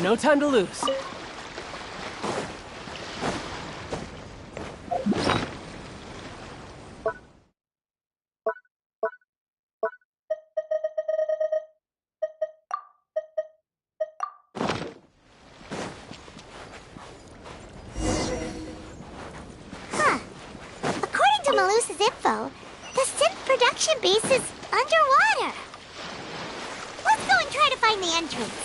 No time to lose. According to Malusa's info, the synth production base is underwater. Let's go and try to find the entrance.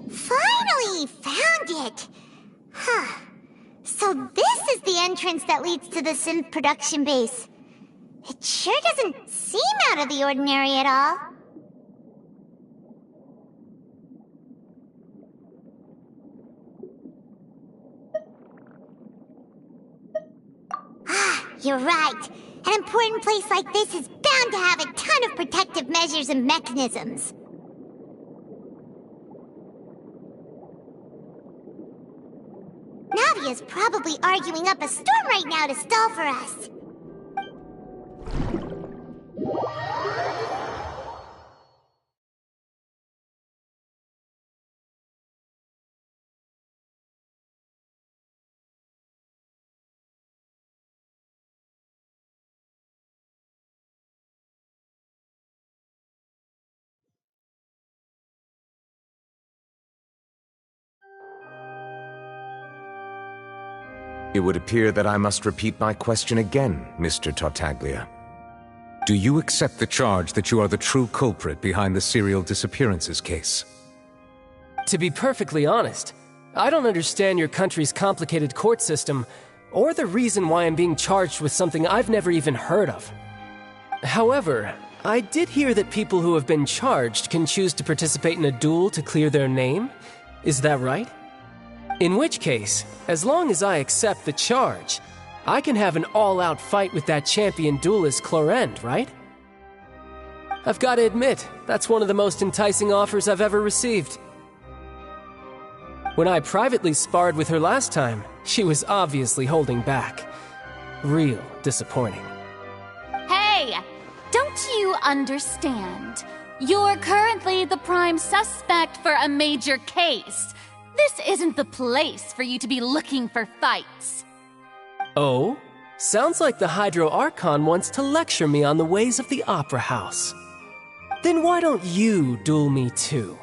Finally found it! Huh. So this is the entrance that leads to the synth production base. It sure doesn't seem out of the ordinary at all. You're right. An important place like this is bound to have a ton of protective measures and mechanisms. Navia's probably arguing up a storm right now to stall for us. It would appear that I must repeat my question again, Mr. Tartaglia. Do you accept the charge that you are the true culprit behind the serial disappearances case? To be perfectly honest, I don't understand your country's complicated court system, or the reason why I'm being charged with something I've never even heard of. However, I did hear that people who have been charged can choose to participate in a duel to clear their name. Is that right? In which case, as long as I accept the charge, I can have an all-out fight with that champion duelist Clorend, right? I've got to admit, that's one of the most enticing offers I've ever received. When I privately sparred with her last time, she was obviously holding back. Real disappointing. Hey! Don't you understand? You're currently the prime suspect for a major case. This isn't the place for you to be looking for fights. Oh? Sounds like the Hydro Archon wants to lecture me on the ways of the Opera House. Then why don't you duel me too?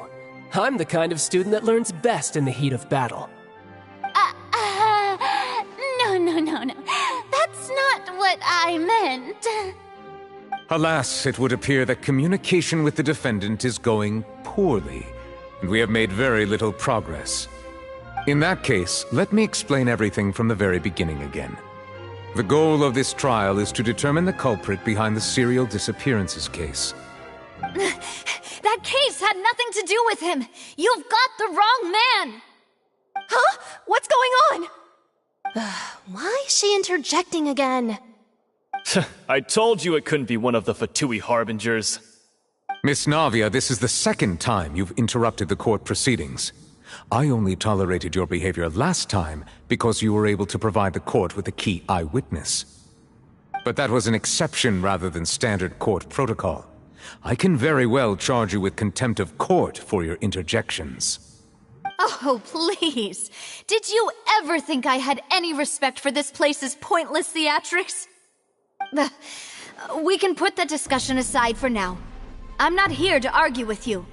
I'm the kind of student that learns best in the heat of battle. No. That's not what I meant. Alas, it would appear that communication with the defendant is going poorly, and we have made very little progress. In that case, let me explain everything from the very beginning again. The goal of this trial is to determine the culprit behind the serial disappearances case. That case had nothing to do with him. You've got the wrong man. Huh? What's going on? Why is she interjecting again? I told you it couldn't be one of the Fatui Harbingers. Miss Navia, this is the second time you've interrupted the court proceedings. I only tolerated your behavior last time because you were able to provide the court with a key eyewitness. But that was an exception rather than standard court protocol. I can very well charge you with contempt of court for your interjections. Oh, please. Did you ever think I had any respect for this place's pointless theatrics? We can put that discussion aside for now. I'm not here to argue with you.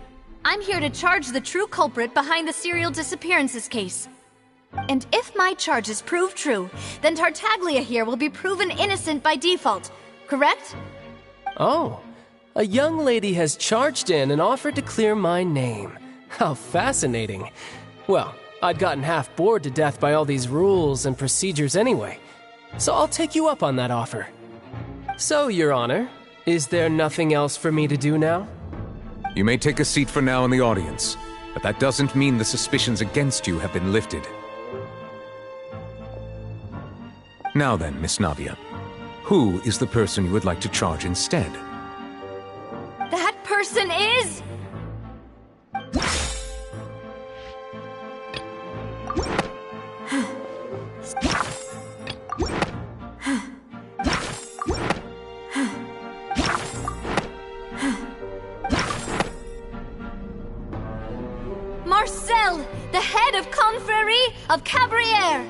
I'm here to charge the true culprit behind the serial disappearances case. And if my charges prove true, then Tartaglia here will be proven innocent by default, correct? Oh, a young lady has charged in and offered to clear my name. How fascinating. Well, I'd gotten half bored to death by all these rules and procedures anyway, so I'll take you up on that offer. So, Your Honor, is there nothing else for me to do now? You may take a seat for now in the audience, but that doesn't mean the suspicions against you have been lifted. Now then, Miss Navia, who is the person you would like to charge instead? That person is... Marcel, the head of Confrérie of Cabrières!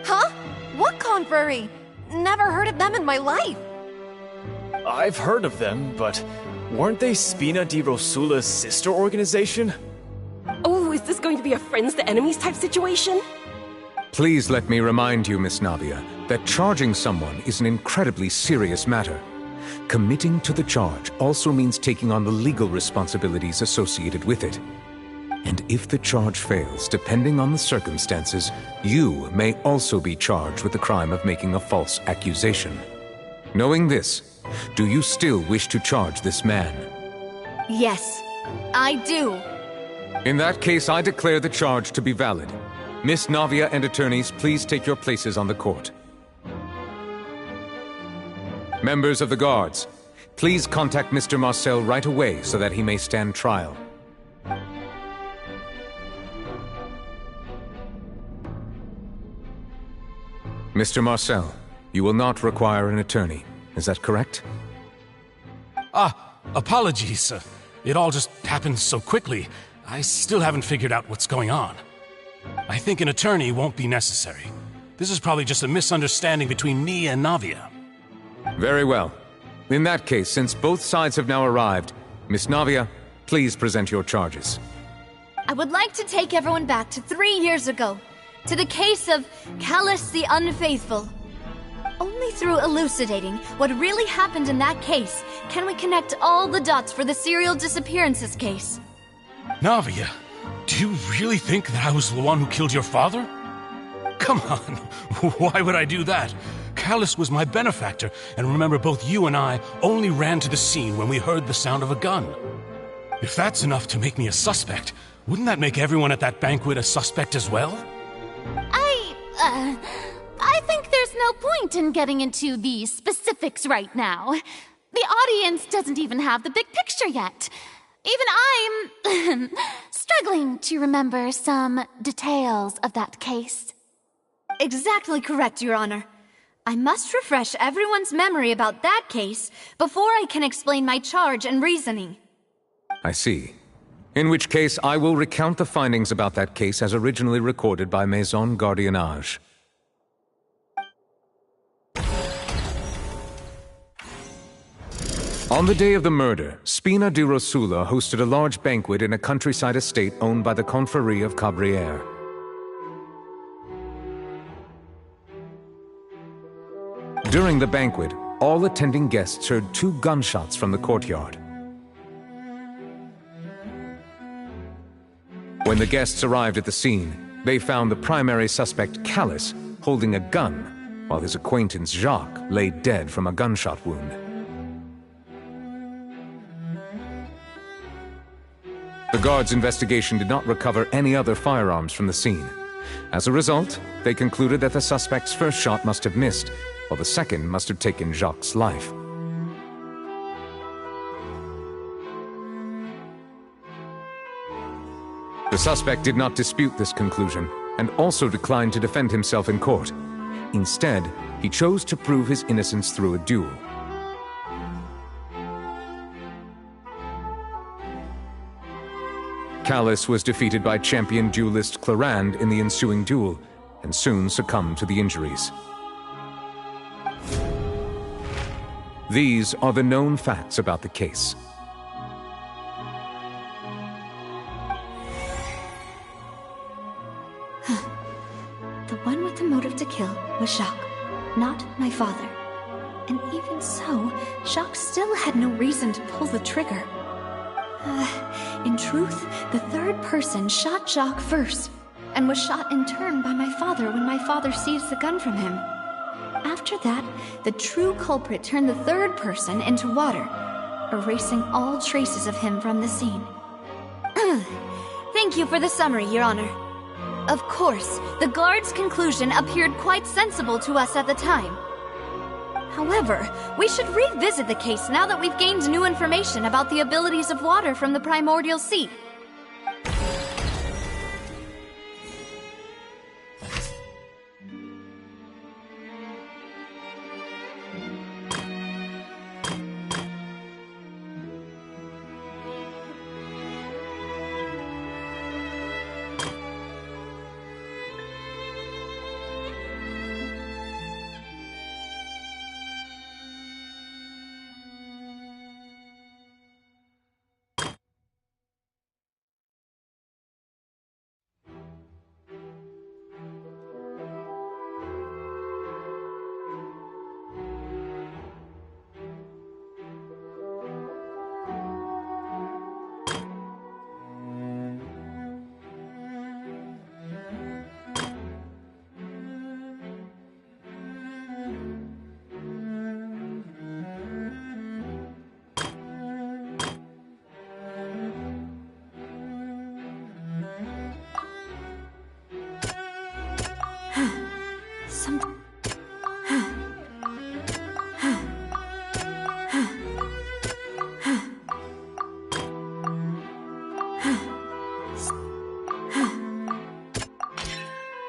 Huh? What confrérie? Never heard of them in my life. I've heard of them, but weren't they Spina di Rosula's sister organization? Oh, is this going to be a friends to enemies type situation? Please let me remind you, Miss Navia, that charging someone is an incredibly serious matter. Committing to the charge also means taking on the legal responsibilities associated with it. And if the charge fails, depending on the circumstances, you may also be charged with the crime of making a false accusation. Knowing this, do you still wish to charge this man? Yes, I do. In that case, I declare the charge to be valid. Miss Navia and attorneys, please take your places on the court. Members of the guards, please contact Mr. Marcel right away so that he may stand trial. Mr. Marcel, you will not require an attorney. Is that correct? Apologies. It all just happened so quickly. I still haven't figured out what's going on. I think an attorney won't be necessary. This is probably just a misunderstanding between me and Navia. Very well. In that case, since both sides have now arrived, Miss Navia, please present your charges. I would like to take everyone back to 3 years ago, to the case of Callus the Unfaithful. Only through elucidating what really happened in that case can we connect all the dots for the serial disappearances case. Navia, do you really think that I was the one who killed your father? Come on, why would I do that? Callus was my benefactor, and remember both you and I only ran to the scene when we heard the sound of a gun. If that's enough to make me a suspect, wouldn't that make everyone at that banquet a suspect as well? I think there's no point in getting into the specifics right now. The audience doesn't even have the big picture yet. Even I'm struggling to remember some details of that case. Exactly correct, Your Honor. I must refresh everyone's memory about that case before I can explain my charge and reasoning. I see. In which case, I will recount the findings about that case as originally recorded by Maison Gardiennage. On the day of the murder, Spina di Rosula hosted a large banquet in a countryside estate owned by the Confrérie of Cabrières. During the banquet, all attending guests heard 2 gunshots from the courtyard. When the guests arrived at the scene, they found the primary suspect, Callus, holding a gun, while his acquaintance, Jacques, lay dead from a gunshot wound. The guards' investigation did not recover any other firearms from the scene. As a result, they concluded that the suspect's first shot must have missed, while the second must have taken Jacques' life. The suspect did not dispute this conclusion, and also declined to defend himself in court. Instead, he chose to prove his innocence through a duel. Callus was defeated by champion duelist Clarand in the ensuing duel, and soon succumbed to the injuries. These are the known facts about the case. The one with the motive to kill was Jacques, not my father. And even so, Jacques still had no reason to pull the trigger. In truth, the third person shot Jacques first, and was shot in turn by my father when my father seized the gun from him. After that, the true culprit turned the third person into water, erasing all traces of him from the scene. Thank you for the summary, Your Honor. Of course, the guard's conclusion appeared quite sensible to us at the time. However, we should revisit the case now that we've gained new information about the abilities of water from the primordial sea.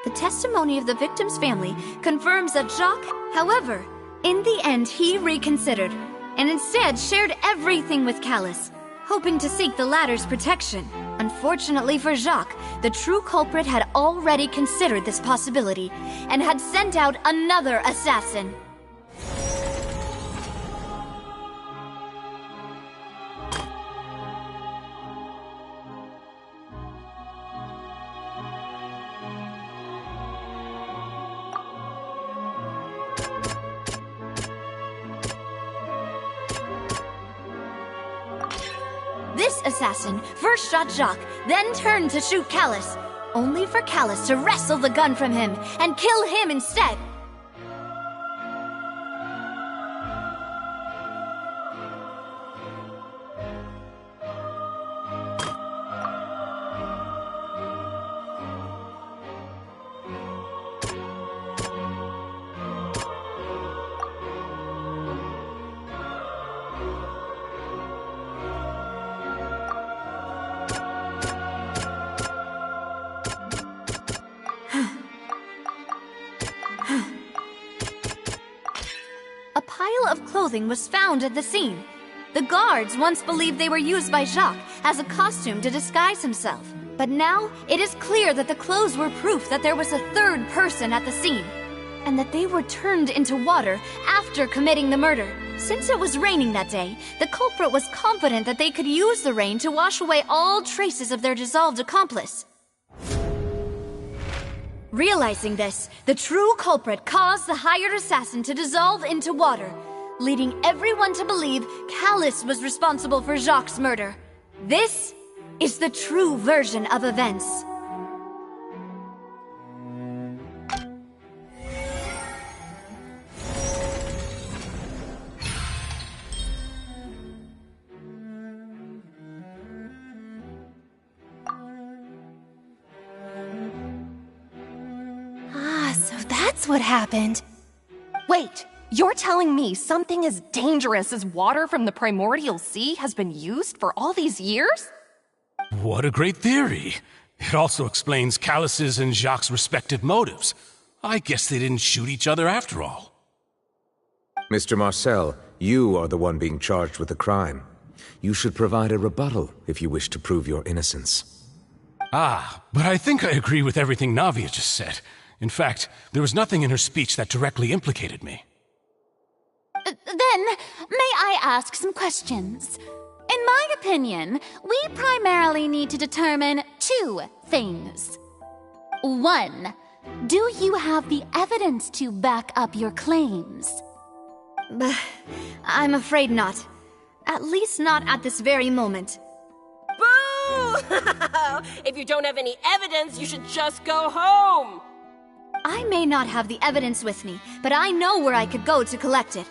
The testimony of the victim's family confirms that Jacques, however, in the end he reconsidered, and instead shared everything with Callus, hoping to seek the latter's protection. Unfortunately for Jacques, the true culprit had already considered this possibility, and had sent out another assassin. This assassin first shot Jacques, then turned to shoot Callus, only for Callus to wrestle the gun from him and kill him instead. A pile of clothing was found at the scene. The guards once believed they were used by Jacques as a costume to disguise himself. But now, it is clear that the clothes were proof that there was a third person at the scene, and that they were turned into water after committing the murder. Since it was raining that day, the culprit was confident that they could use the rain to wash away all traces of their dissolved accomplice. Realizing this, the true culprit caused the hired assassin to dissolve into water, leading everyone to believe Callus was responsible for Jacques' murder. This is the true version of events. So that's what happened. Wait, You're telling me something as dangerous as water from the primordial sea has been used for all these years? What a great theory. It also explains Callus's and Jacques' respective motives. I guess they didn't shoot each other after all. Mr. Marcel, you are the one being charged with the crime. You should provide a rebuttal if you wish to prove your innocence. Ah, but I think I agree with everything Navia just said. In fact, there was nothing in her speech that directly implicated me. Then, may I ask some questions? In my opinion, we primarily need to determine two things. One, do you have the evidence to back up your claims? I'm afraid not. At least not at this very moment. Boo! If you don't have any evidence, you should just go home! I may not have the evidence with me, but I know where I could go to collect it.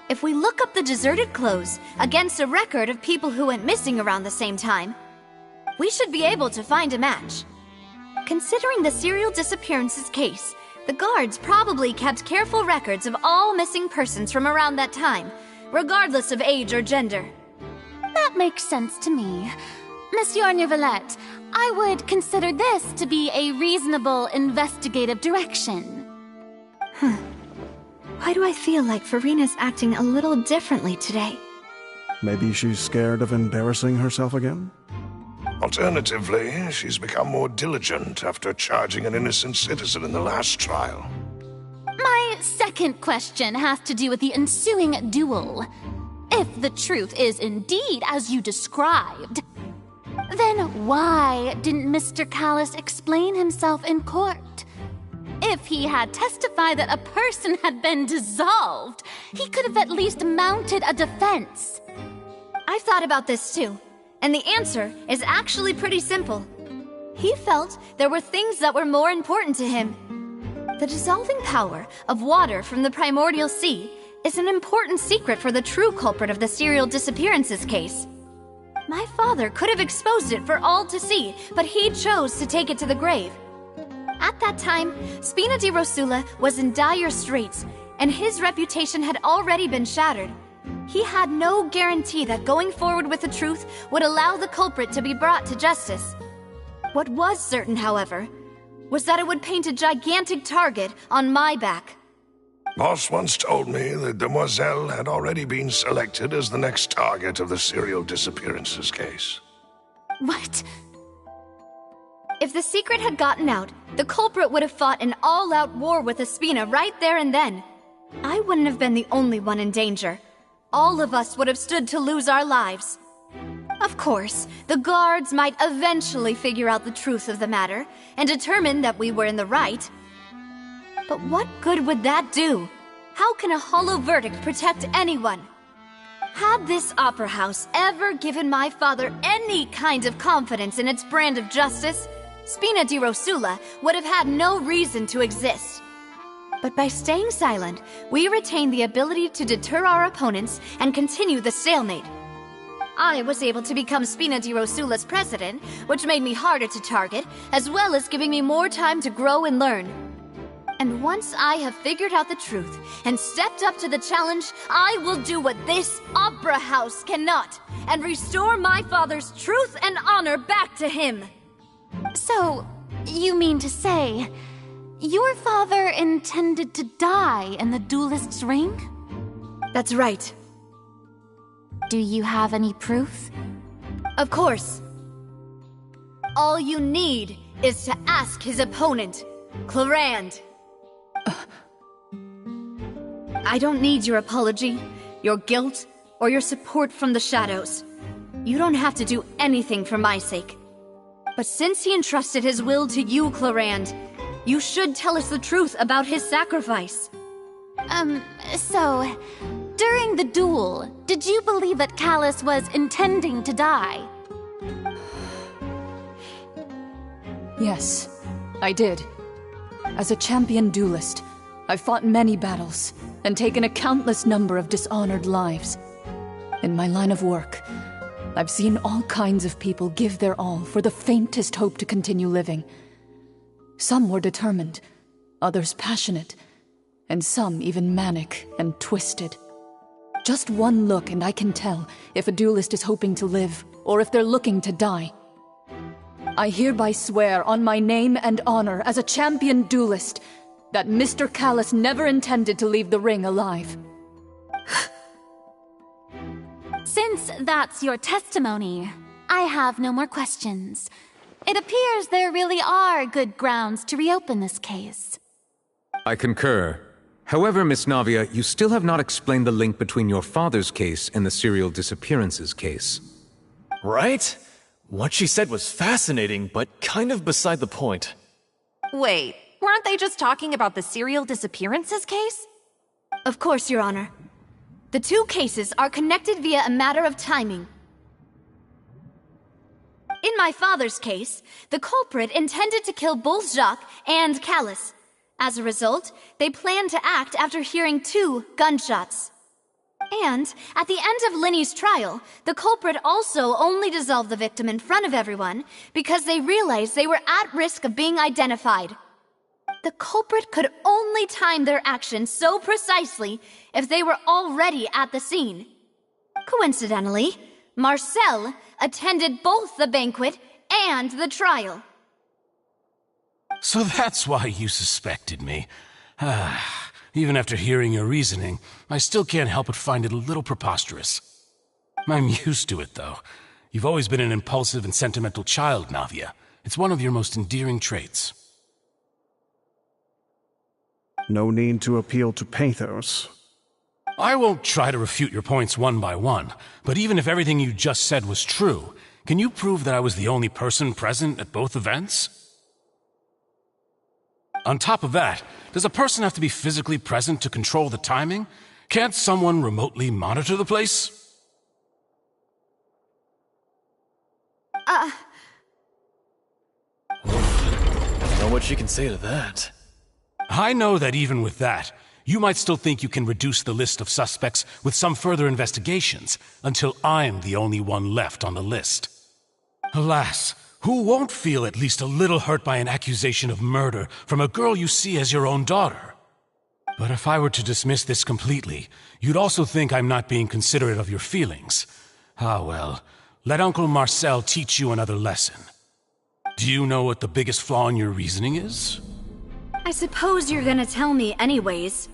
If we look up the deserted clothes against a record of people who went missing around the same time, we should be able to find a match. Considering the serial disappearances case, the guards probably kept careful records of all missing persons from around that time, regardless of age or gender. That makes sense to me. Monsieur Neuvillette, I would consider this to be a reasonable investigative direction. Why do I feel like Farina's acting a little differently today? Maybe she's scared of embarrassing herself again? Alternatively, she's become more diligent after charging an innocent citizen in the last trial. My second question has to do with the ensuing duel. If the truth is indeed as you described, then why didn't Mr. Callus explain himself in court? If he had testified that a person had been dissolved, he could have at least mounted a defense. I've thought about this too, and the answer is actually pretty simple. He felt there were things that were more important to him. The dissolving power of water from the primordial sea is an important secret for the true culprit of the serial disappearances case. My father could have exposed it for all to see, but he chose to take it to the grave. At that time, Spina di Rosula was in dire straits, and his reputation had already been shattered. He had no guarantee that going forward with the truth would allow the culprit to be brought to justice. What was certain, however, was that it would paint a gigantic target on my back. Boss once told me that Demoiselle had already been selected as the next target of the serial disappearances case. What? If the secret had gotten out, the culprit would have fought an all-out war with Espina right there and then. I wouldn't have been the only one in danger. All of us would have stood to lose our lives. Of course, the guards might eventually figure out the truth of the matter and determine that we were in the right. But what good would that do? How can a hollow verdict protect anyone? Had this opera house ever given my father any kind of confidence in its brand of justice, Spina di Rosula would have had no reason to exist. But by staying silent, we retain the ability to deter our opponents and continue the stalemate. I was able to become Spina di Rosula's president, which made me harder to target, as well as giving me more time to grow and learn. And once I have figured out the truth and stepped up to the challenge, I will do what this opera house cannot, and restore my father's truth and honor back to him. So, you mean to say, your father intended to die in the duelist's ring? That's right. Do you have any proof? Of course. All you need is to ask his opponent, Clarand. I don't need your apology, your guilt, or your support from the shadows. You don't have to do anything for my sake. But since he entrusted his will to you, Clarand, you should tell us the truth about his sacrifice. So, during the duel, did you believe that Callus was intending to die? Yes, I did. As a champion duelist, I've fought many battles and taken a countless number of dishonored lives. In my line of work, I've seen all kinds of people give their all for the faintest hope to continue living. Some were determined, others passionate, and some even manic and twisted. Just one look and I can tell if a duelist is hoping to live or if they're looking to die. I hereby swear on my name and honor as a champion duelist that Mr. Callus never intended to leave the ring alive. Since that's your testimony, I have no more questions. It appears there really are good grounds to reopen this case. I concur. However, Miss Navia, you still have not explained the link between your father's case and the serial disappearances case. Right? What she said was fascinating, but kind of beside the point. Wait, weren't they just talking about the serial disappearances case? Of course, Your Honor. The two cases are connected via a matter of timing. In my father's case, the culprit intended to kill both Jacques and Callus. As a result, they planned to act after hearing 2 gunshots. And, at the end of Linny's trial, the culprit also only dissolved the victim in front of everyone because they realized they were at risk of being identified. The culprit could only time their actions so precisely if they were already at the scene. Coincidentally, Marcel attended both the banquet and the trial. So that's why you suspected me. Even after hearing your reasoning, I still can't help but find it a little preposterous. I'm used to it, though. You've always been an impulsive and sentimental child, Navia. It's one of your most endearing traits. No need to appeal to pathos. I won't try to refute your points one by one, but even if everything you just said was true, can you prove that I was the only person present at both events? On top of that, does a person have to be physically present to control the timing? Can't someone remotely monitor the place? Don't know what she can say to that. I know that even with that, you might still think you can reduce the list of suspects with some further investigations, until I'm the only one left on the list. Alas, who won't feel at least a little hurt by an accusation of murder from a girl you see as your own daughter? But if I were to dismiss this completely, you'd also think I'm not being considerate of your feelings. Ah well, let Uncle Marcel teach you another lesson. Do you know what the biggest flaw in your reasoning is? I suppose you're gonna tell me anyways.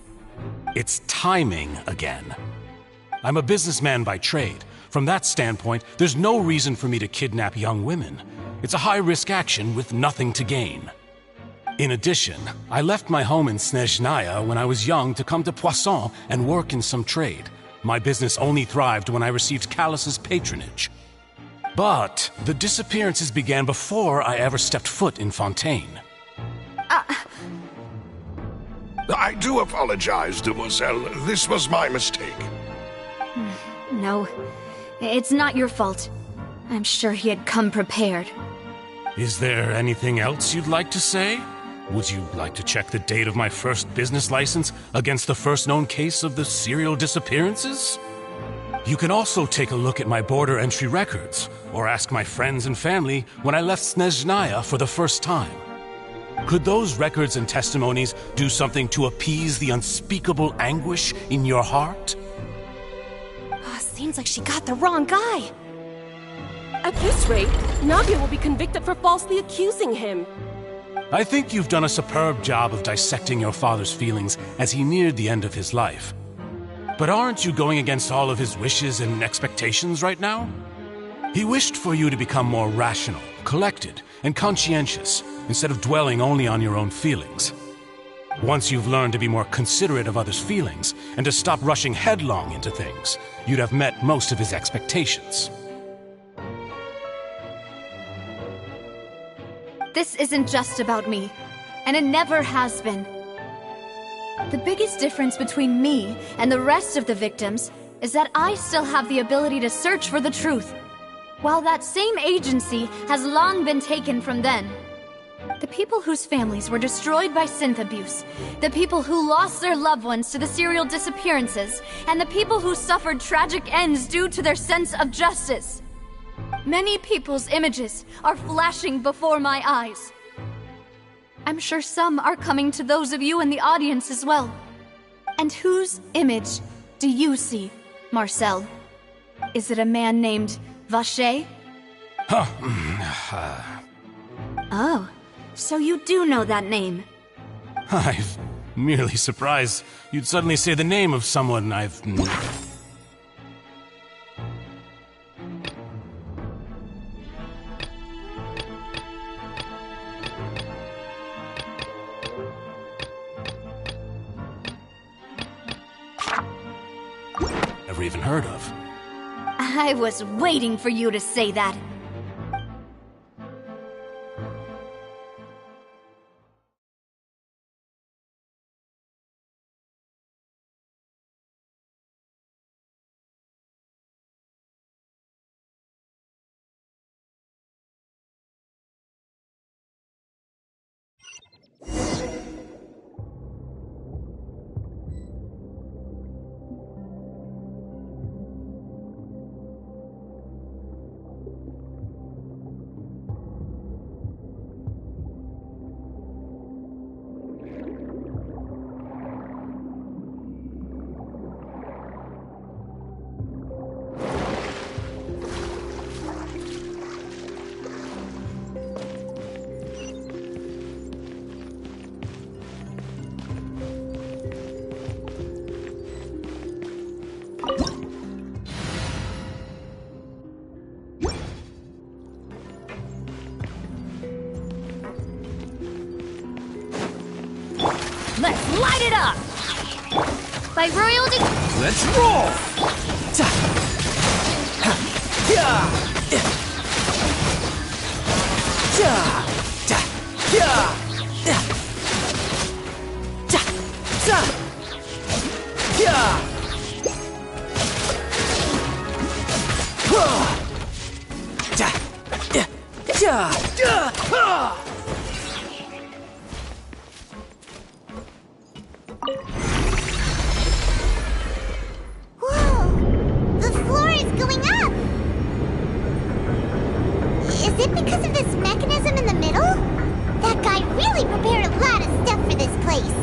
It's timing again. I'm a businessman by trade. From that standpoint, there's no reason for me to kidnap young women. It's a high-risk action with nothing to gain. In addition, I left my home in Snezhnaya when I was young to come to Poisson and work in some trade. My business only thrived when I received Callus's patronage. But the disappearances began before I ever stepped foot in Fontaine. I do apologize, Demoiselle. This was my mistake. No, it's not your fault. I'm sure he had come prepared. Is there anything else you'd like to say? Would you like to check the date of my first business license against the first known case of the serial disappearances? You can also take a look at my border entry records, or ask my friends and family when I left Snezhnaya for the first time. Could those records and testimonies do something to appease the unspeakable anguish in your heart? Seems like she got the wrong guy. At this rate, Navia will be convicted for falsely accusing him. I think you've done a superb job of dissecting your father's feelings as he neared the end of his life. But aren't you going against all of his wishes and expectations right now? He wished for you to become more rational, collected, and conscientious, instead of dwelling only on your own feelings. Once you've learned to be more considerate of others' feelings, and to stop rushing headlong into things, you'd have met most of his expectations. This isn't just about me, and it never has been. The biggest difference between me and the rest of the victims is that I still have the ability to search for the truth, while that same agency has long been taken from them. The people whose families were destroyed by synth abuse, the people who lost their loved ones to the serial disappearances, and the people who suffered tragic ends due to their sense of justice. Many people's images are flashing before my eyes. I'm sure some are coming to those of you in the audience as well. And whose image do you see, Marcel? Is it a man named Vacher? Oh, so you do know that name. I'm merely surprised you'd suddenly say the name of someone I've never even heard of. I was waiting for you to say that. Let's light it up! By royalty... Let's roll! Ta! Ha! Yeah! Yeah! Ta! Yeah! Ta! Ta! Yeah! Ta! Yeah! Yeah! Is it because of this mechanism in the middle? That guy really prepared a lot of stuff for this place.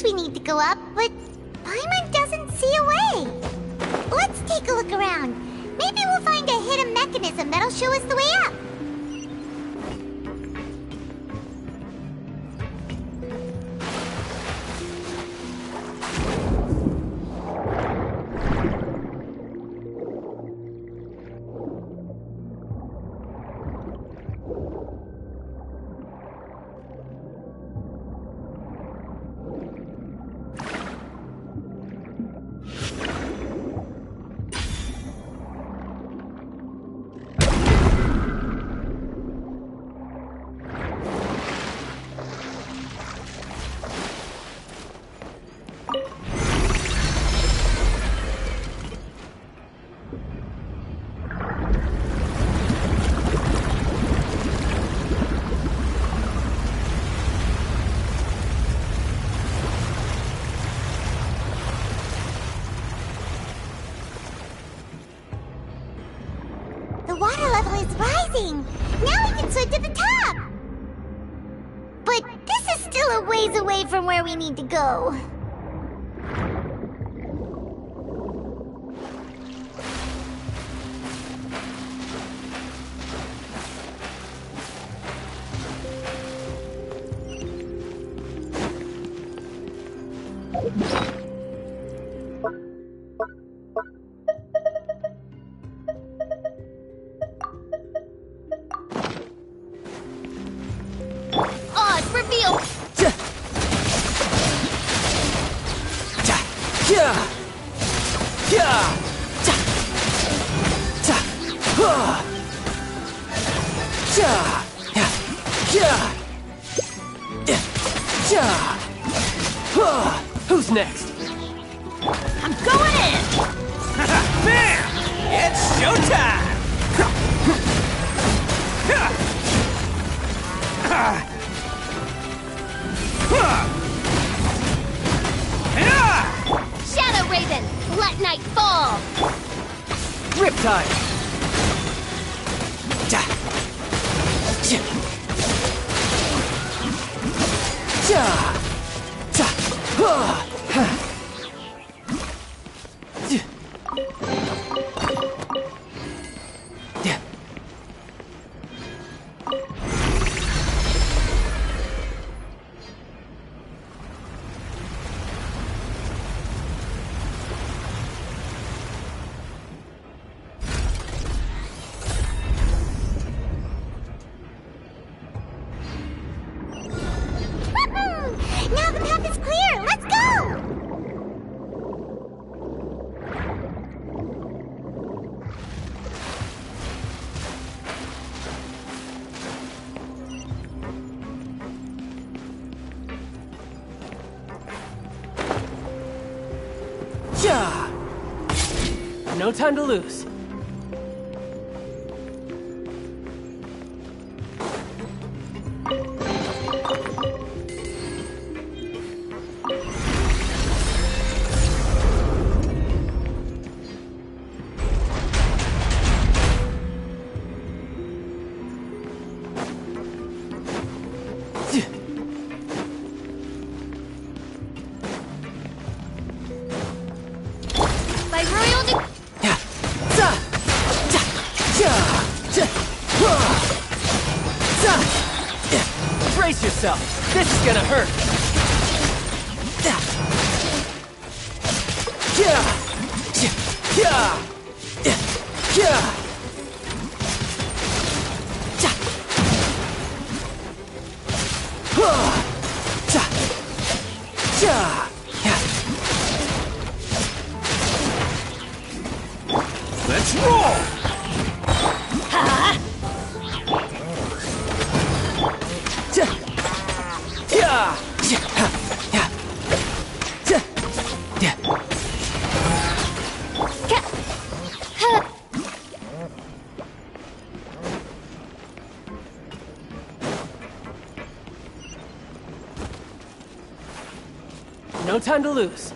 We need to go up, but Paimon doesn't see a way. Let's take a look around. Maybe we'll find a hidden mechanism that'll show us the way up. The water level is rising! Now we can swim to the top! But this is still a ways away from where we need to go. Who's next? I'm going in! Bam! It's showtime! Shadow Raven, let night fall! Riptide! Now the path is clear! Let's go! No time to lose. By royal Brace yourself. This is gonna hurt. Let's roll! No time to lose.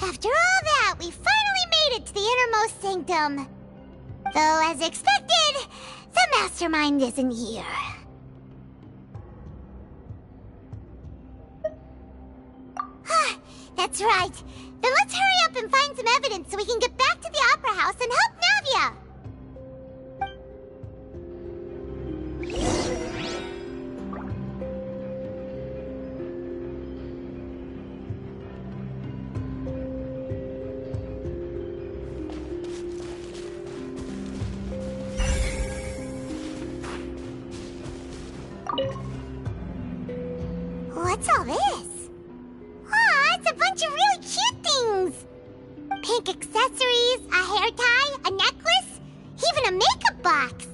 After all that, we finally made it to the innermost sanctum. Though, as expected, the mastermind isn't here. That's right. Then let's hurry up and find some evidence so we can get back to the Opera House and help Navia! What's all this? Aw, it's a bunch of really cute things! Pink accessories, a hair tie, a necklace, even a makeup box!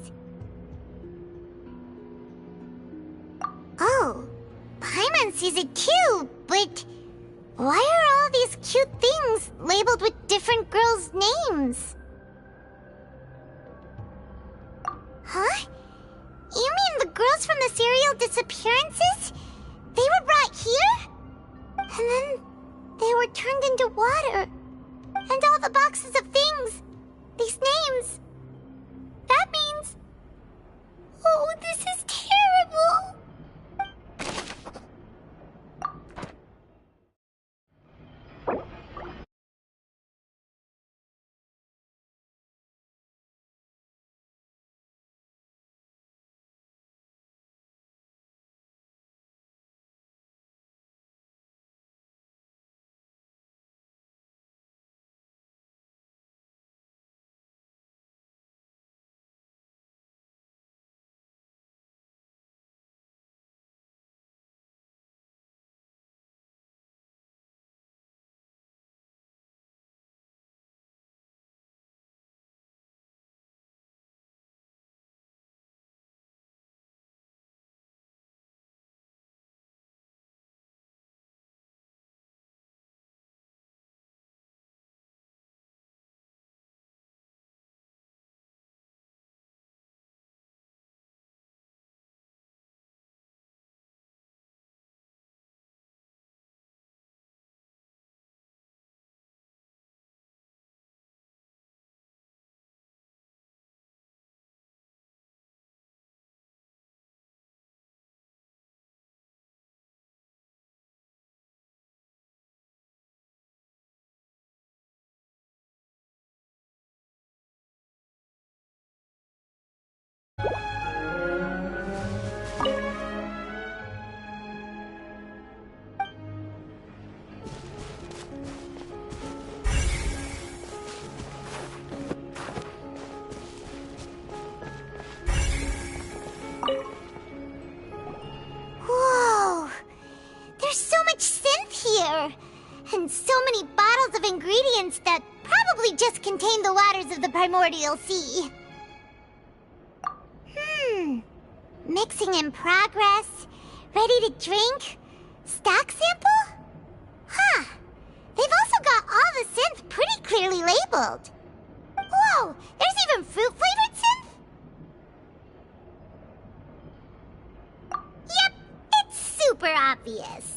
Oh, Paimon sees it too, but why are all these cute things labeled with different girls' names? Huh? You mean the girls from the serial disappearances? They were brought here? And then they were turned into water. And all the boxes of things, these names. That means... Oh, this is terrible! really just contain the waters of the primordial sea. Mixing in progress. Ready to drink? Stock sample? Huh. They've also got all the synth pretty clearly labeled. Whoa, there's even fruit-flavored synth? Yep, it's super obvious.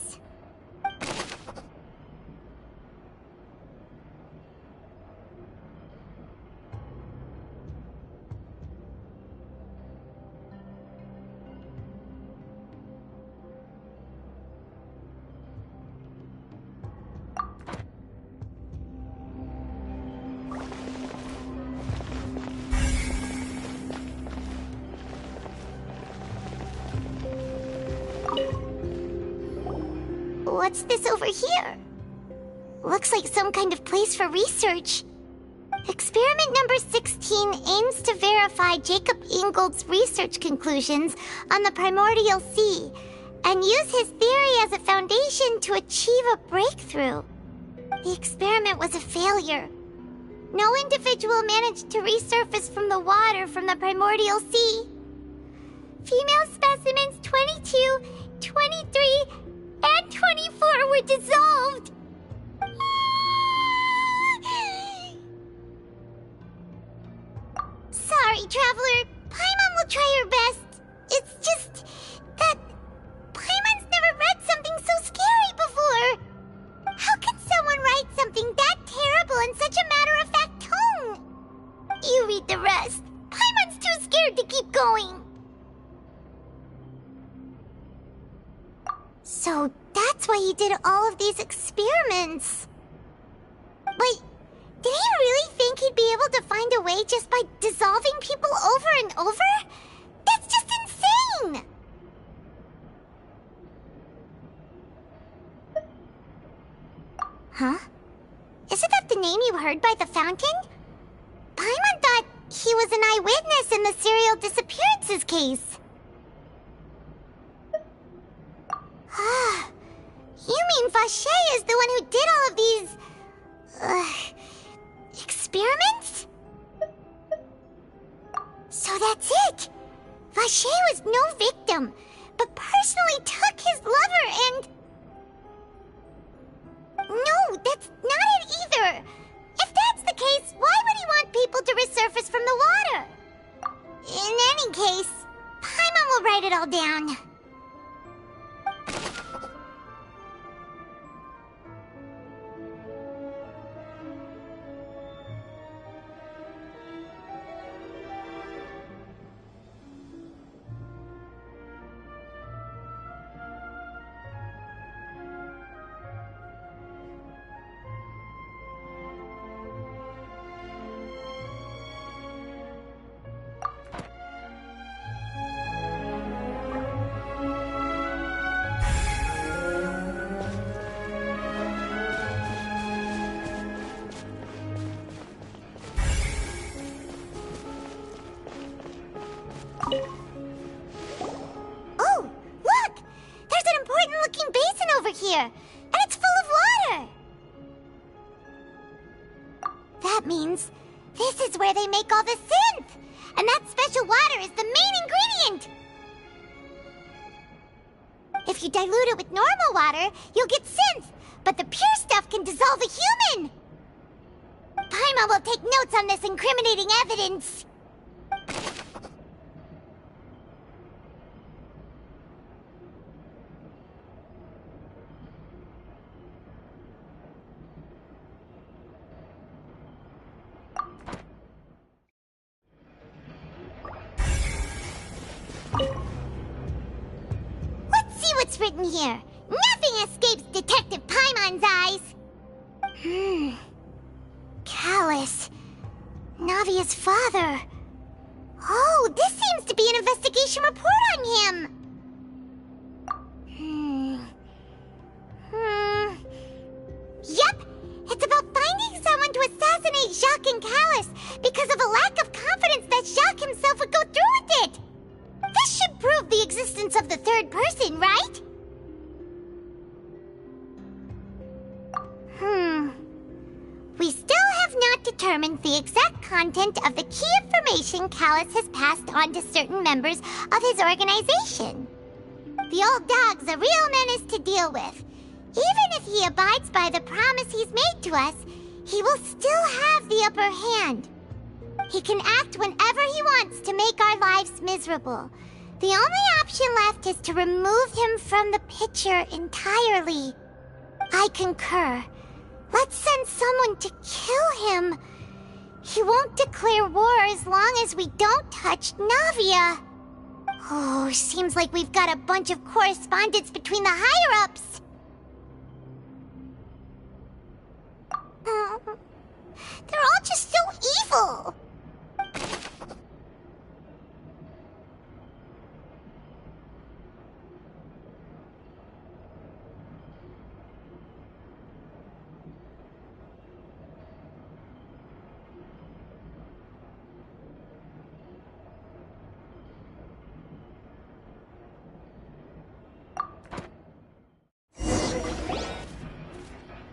What's this over here? Looks like some kind of place for research. Experiment number 16 aims to verify Jacob Ingold's research conclusions on the primordial sea and use his theory as a foundation to achieve a breakthrough. The experiment was a failure. No individual managed to resurface from the water from the primordial sea. Female specimens 22, 23, and 24 were dissolved. Sorry, Traveler. Paimon will try her best. It's just that Paimon's never read something so scary before. How can someone write something that terrible in such a matter-of-fact tone? You read the rest. Paimon's too scared to keep going. So that's why he did all of these experiments. But did he really think he'd be able to find a way just by dissolving people over and over? That's just insane! Huh? Isn't that the name you heard by the fountain? Paimon thought he was an eyewitness in the serial disappearances case. You mean Vacher is the one who did all of these... experiments? So that's it! Vacher was no victim, but personally took his lover and... No, that's not it either! If that's the case, why would he want people to resurface from the water? In any case, Paimon will write it all down. Oh, look! There's an important-looking basin over here, and it's full of water! That means this is where they make all the synth! And that special water is the main ingredient! If you dilute it with normal water, you'll get synth, but the pure stuff can dissolve a human! Paimon will take notes on this incriminating evidence. Let's see what's written here. Nothing escapes Detective Paimon's eyes. Callus. Navia's father. Oh, this seems to be an investigation report on him. Yep, it's about finding someone to assassinate Jacques and Callus because of a lack of confidence that Jacques himself would go through with it. This should prove the existence of the third person, right? We still have not determined determines the exact content of the key information Callus has passed on to certain members of his organization. The old dog's a real menace to deal with. Even if he abides by the promise he's made to us, he will still have the upper hand. He can act whenever he wants to make our lives miserable. The only option left is to remove him from the picture entirely. I concur. Let's send someone to kill him. He won't declare war as long as we don't touch Navia. Oh, seems like we've got a bunch of correspondence between the higher-ups. They're all just so evil.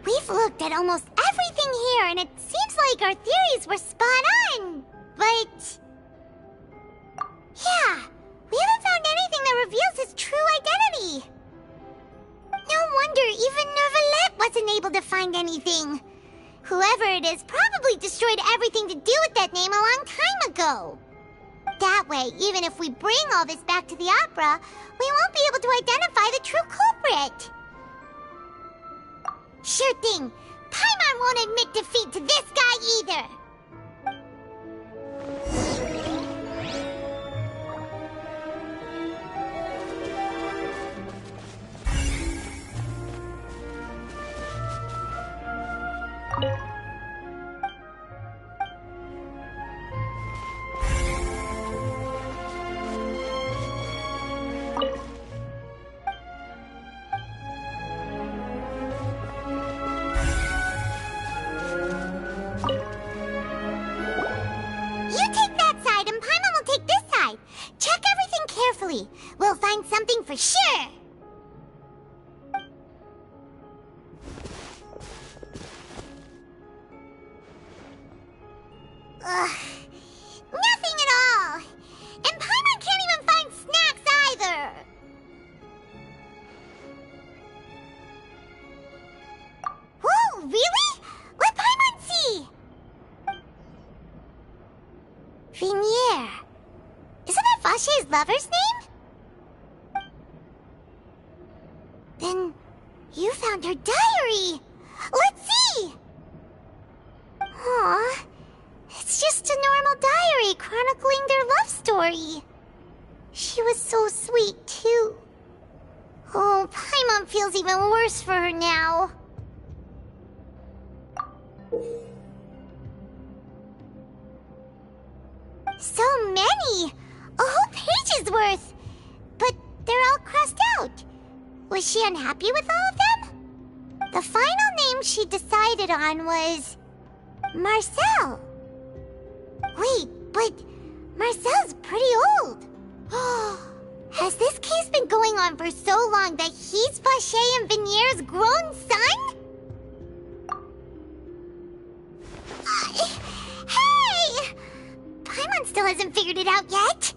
We've looked at almost everything here, and it seems like our theories were spot on, but... yeah, we haven't found anything that reveals his true identity. No wonder even Neuvillette wasn't able to find anything. Whoever it is probably destroyed everything to do with that name a long time ago. That way, even if we bring all this back to the opera, we won't be able to identify the true culprit. Sure thing. Paimon won't admit defeat to this guy either. We'll find something for sure. Ugh, nothing at all. And Paimon can't even find snacks either. Whoa, really? Let Paimon see. Vinier. Isn't that Vache's lover's name? Then you found her diary. Let's see. Aw, it's just a normal diary chronicling their love story. She was so sweet, too. Oh, Paimon feels even worse for her now. So many! A whole page's worth! But they're all crossed out. Was she unhappy with all of them? The final name she decided on was... Marcel. Wait, but Marcel's pretty old. Has this case been going on for so long that he's Vache and Vinier's grown son? Hey! Paimon still hasn't figured it out yet.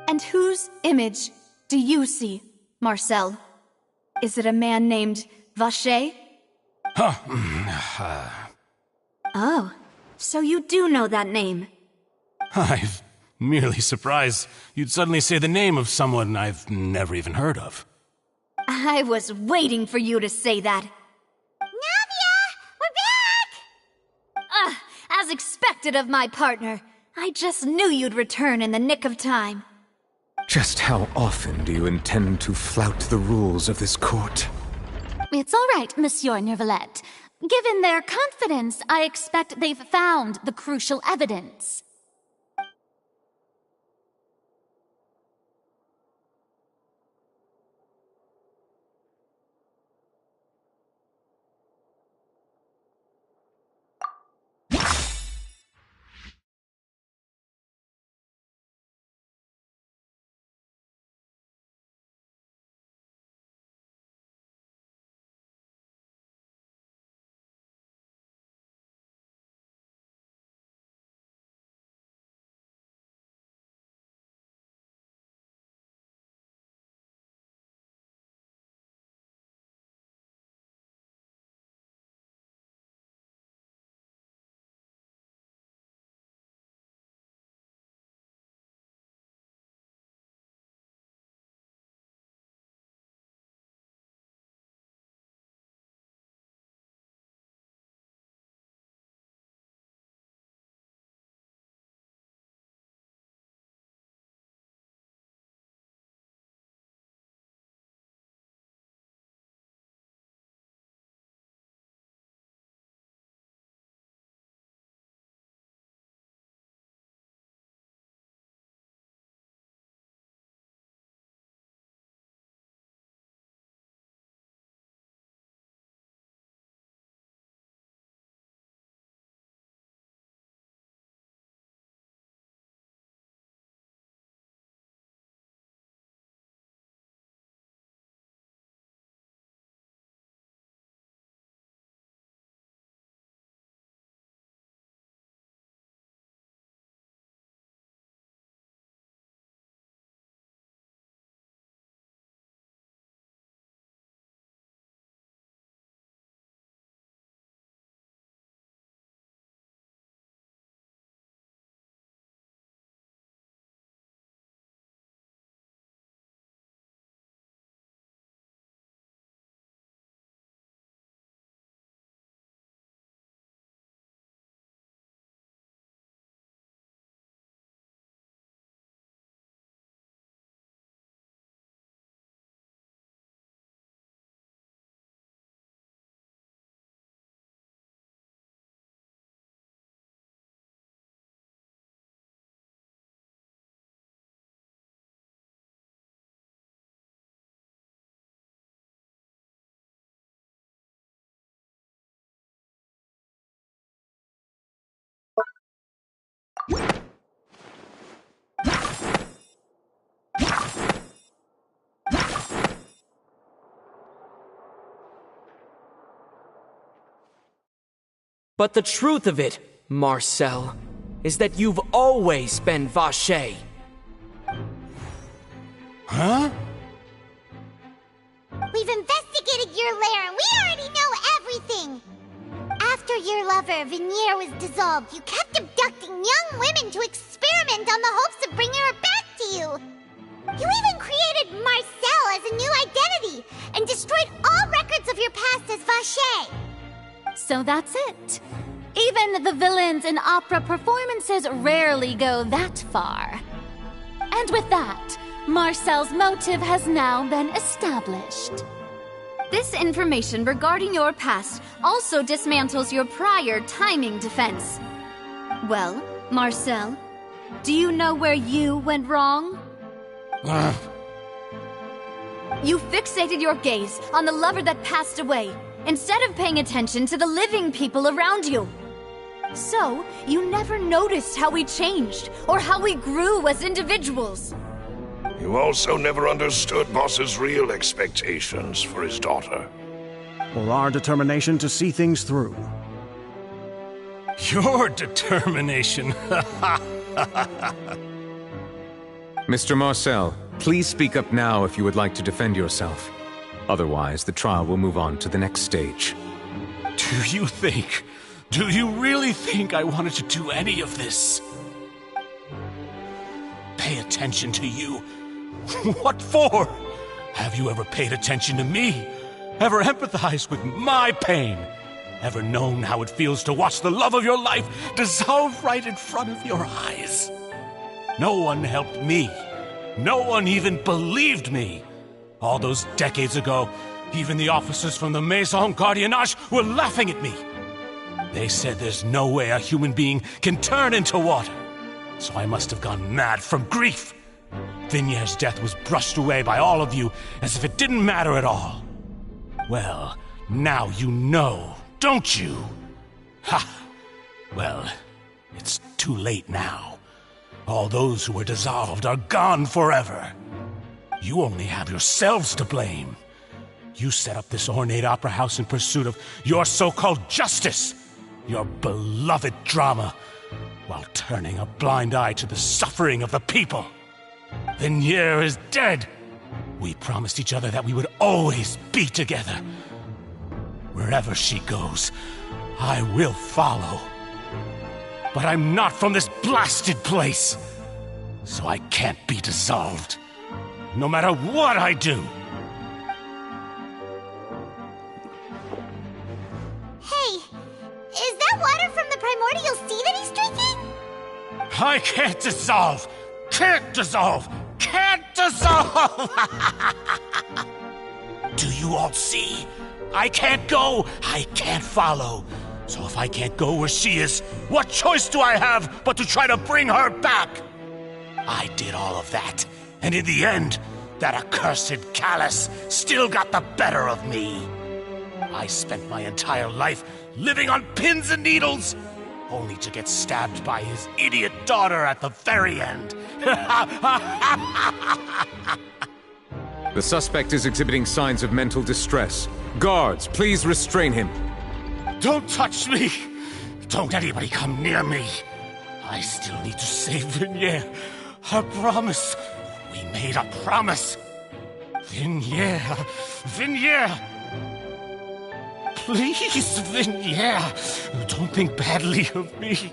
And whose image do you see, Marcel? Is it a man named Vache? Oh, so you do know that name. I'm merely surprised you'd suddenly say the name of someone I've never even heard of. I was waiting for you to say that. Navia! We're back! As expected of my partner. I just knew you'd return in the nick of time. Just how often do you intend to flout the rules of this court? It's all right, Monsieur Nervalette. Given their confidence, I expect they've found the crucial evidence. But the truth of it, Marcel, is that you've always been Vacher. Huh? We've investigated your lair and we already know everything! After your lover, Veneer, was dissolved, you kept abducting young women to experiment on the hopes of bringing her back to you! You even created Marcel as a new identity, and destroyed all records of your past as Vacher! So that's it. Even the villains in opera performances rarely go that far. And with that, Marcel's motive has now been established. This information regarding your past also dismantles your prior timing defense. Well, Marcel, do you know where you went wrong? You fixated your gaze on the lover that passed away, instead of paying attention to the living people around you. So, you never noticed how we changed, or how we grew as individuals. You also never understood Boss's real expectations for his daughter. Or our determination to see things through. Your determination. Mr. Marcel, please speak up now if you would like to defend yourself. Otherwise, the trial will move on to the next stage. Do you really think I wanted to do any of this? Pay attention to you? What for? Have you ever paid attention to me? Ever empathized with my pain? Ever known how it feels to watch the love of your life dissolve right in front of your eyes? No one helped me. No one even believed me. All those decades ago, even the officers from the Maison Gardiennage were laughing at me. They said there's no way a human being can turn into water. So I must have gone mad from grief. Vignier's death was brushed away by all of you as if it didn't matter at all. Well, now you know, don't you? Ha! Well, it's too late now. All those who were dissolved are gone forever. You only have yourselves to blame. You set up this ornate opera house in pursuit of your so-called justice, your beloved drama, while turning a blind eye to the suffering of the people. Vignier is dead. We promised each other that we would always be together. Wherever she goes, I will follow. But I'm not from this blasted place, so I can't be dissolved, no matter what I do. Hey, is that water from the primordial sea that he's drinking? I can't dissolve! Can't dissolve! Can't dissolve! Do you all see? I can't go! I can't follow! So if I can't go where she is, what choice do I have but to try to bring her back? I did all of that, and in the end, that accursed Callus still got the better of me. I spent my entire life living on pins and needles, only to get stabbed by his idiot daughter at the very end. The suspect is exhibiting signs of mental distress. Guards, please restrain him. Don't touch me! Don't anybody come near me! I still need to save Vignier. Her promise. We made a promise. Vignier. Vignier! Please, Vignier, don't think badly of me.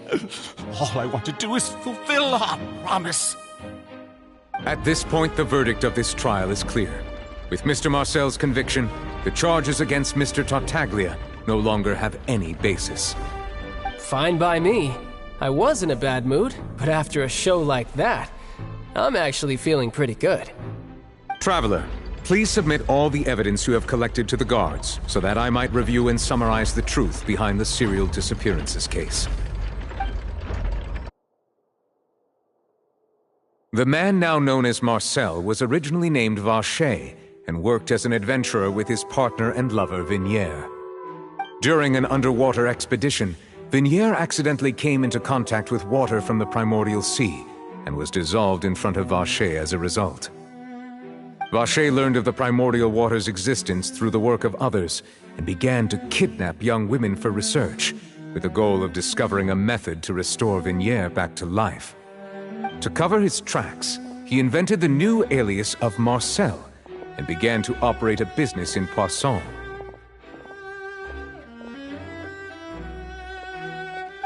All I want to do is fulfill our promise. At this point, the verdict of this trial is clear. With Mr. Marcel's conviction, the charges against Mr. Tartaglia no longer have any basis. Fine by me. I was in a bad mood, but after a show like that, I'm actually feeling pretty good. Traveler, please submit all the evidence you have collected to the guards, so that I might review and summarize the truth behind the serial disappearances case. The man now known as Marcel was originally named Vacher and worked as an adventurer with his partner and lover Vignier. During an underwater expedition, Vignier accidentally came into contact with water from the primordial sea and was dissolved in front of Vacher as a result. Vacher learned of the primordial water's existence through the work of others and began to kidnap young women for research, with the goal of discovering a method to restore Vignier back to life. To cover his tracks, he invented the new alias of Marcel and began to operate a business in Poisson.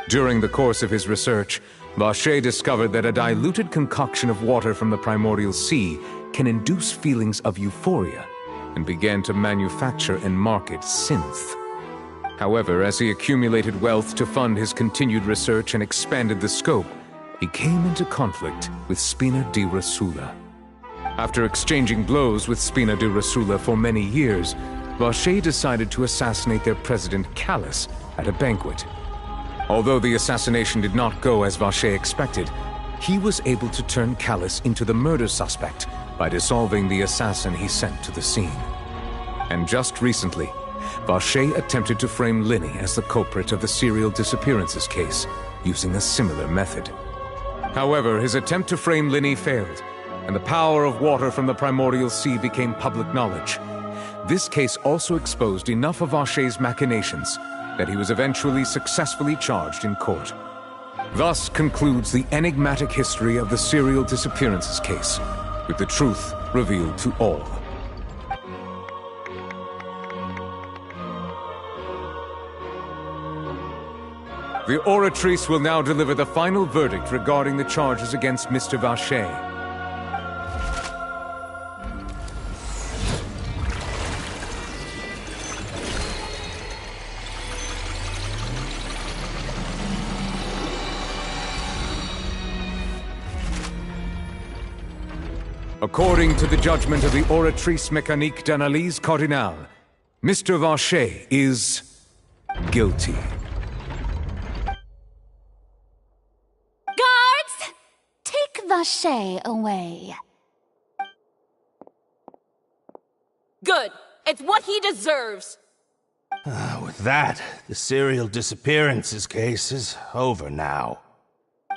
During the course of his research, Vacher discovered that a diluted concoction of water from the primordial sea can induce feelings of euphoria, and began to manufacture and market synth. However, as he accumulated wealth to fund his continued research and expanded the scope, he came into conflict with Spina di Rosula. After exchanging blows with Spina di Rosula for many years, Vacher decided to assassinate their president Callus at a banquet. Although the assassination did not go as Vacher expected, he was able to turn Callus into the murder suspect by dissolving the assassin he sent to the scene. And just recently, Vacher attempted to frame Linny as the culprit of the serial disappearances case, using a similar method. However, his attempt to frame Linny failed, and the power of water from the primordial sea became public knowledge. This case also exposed enough of Vacher's machinations that he was eventually successfully charged in court. Thus concludes the enigmatic history of the serial disappearances case, with the truth revealed to all. The oratrice will now deliver the final verdict regarding the charges against Mr. Vacher. According to the judgment of the Oratrice Mécanique d'Analyse Cardinal, Mr. Vacher is guilty. Guards! Take Vacher away. Good. It's what he deserves. With that, the serial disappearances case is over now.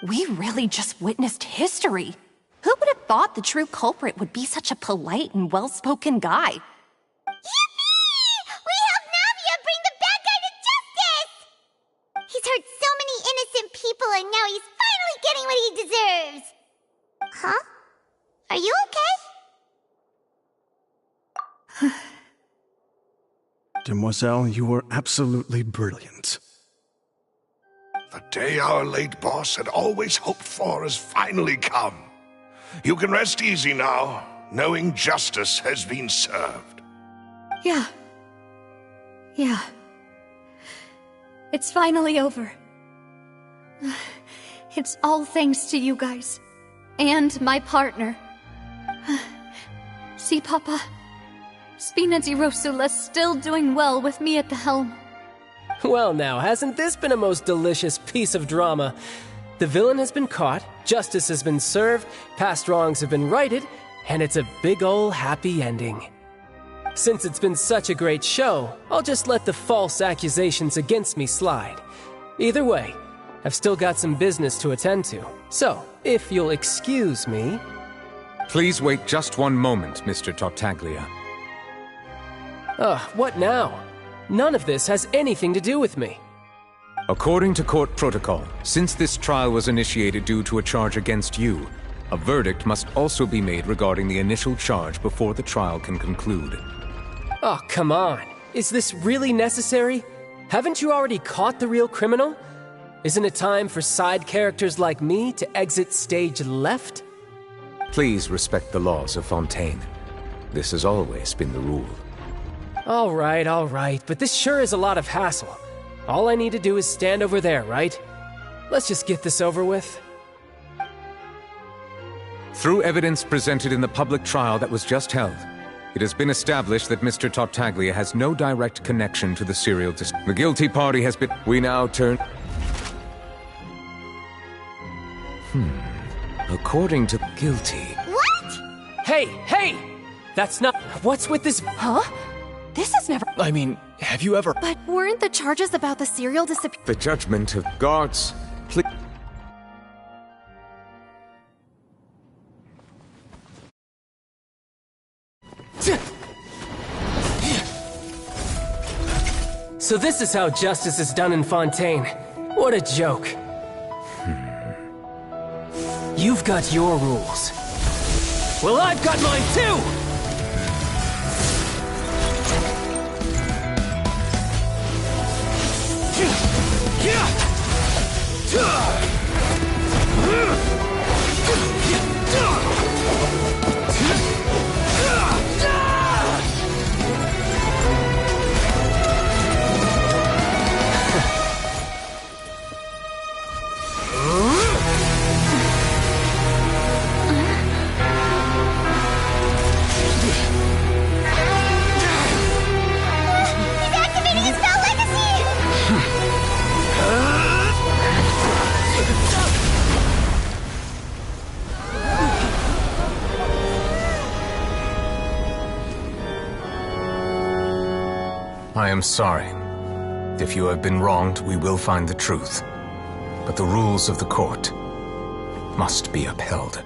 We really just witnessed history. Who would have thought the true culprit would be such a polite and well-spoken guy? Yippee! We helped Navia bring the bad guy to justice! He's hurt so many innocent people and now he's finally getting what he deserves! Huh? Are you okay? Demoiselle, you were absolutely brilliant. The day our late boss had always hoped for has finally come. You can rest easy now, knowing justice has been served. Yeah. It's finally over. It's all thanks to you guys. And my partner. See, Papa? Spina di Rosula's still doing well with me at the helm. Well now, hasn't this been a most delicious piece of drama? The villain has been caught, justice has been served, past wrongs have been righted, and it's a big ol' happy ending. Since it's been such a great show, I'll just let the false accusations against me slide. Either way, I've still got some business to attend to. So, if you'll excuse me... Please wait just one moment, Mr. Tartaglia. What now? None of this has anything to do with me. According to court protocol, since this trial was initiated due to a charge against you, a verdict must also be made regarding the initial charge before the trial can conclude. Oh, come on. Is this really necessary? Haven't you already caught the real criminal? Isn't it time for side characters like me to exit stage left? Please respect the laws of Fontaine. This has always been the rule. All right, but this sure is a lot of hassle. All I need to do is stand over there, right? Let's just get this over with. Through evidence presented in the public trial that was just held, it has been established that Mr. Tartaglia has no direct connection to the serial The guilty party has been... We now turn... According to guilty... What? Hey! That's not... What's with this... Huh? This has never... I mean, have you ever... But weren't the charges about the serial disappearance... The judgment of guards... Please... So this is how justice is done in Fontaine. What a joke. You've got your rules. Well, I've got mine too! I am sorry. If you have been wronged, we will find the truth. But the rules of the court must be upheld.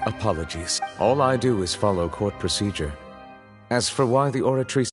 Apologies. All I do is follow court procedure. As for why the Oratrice...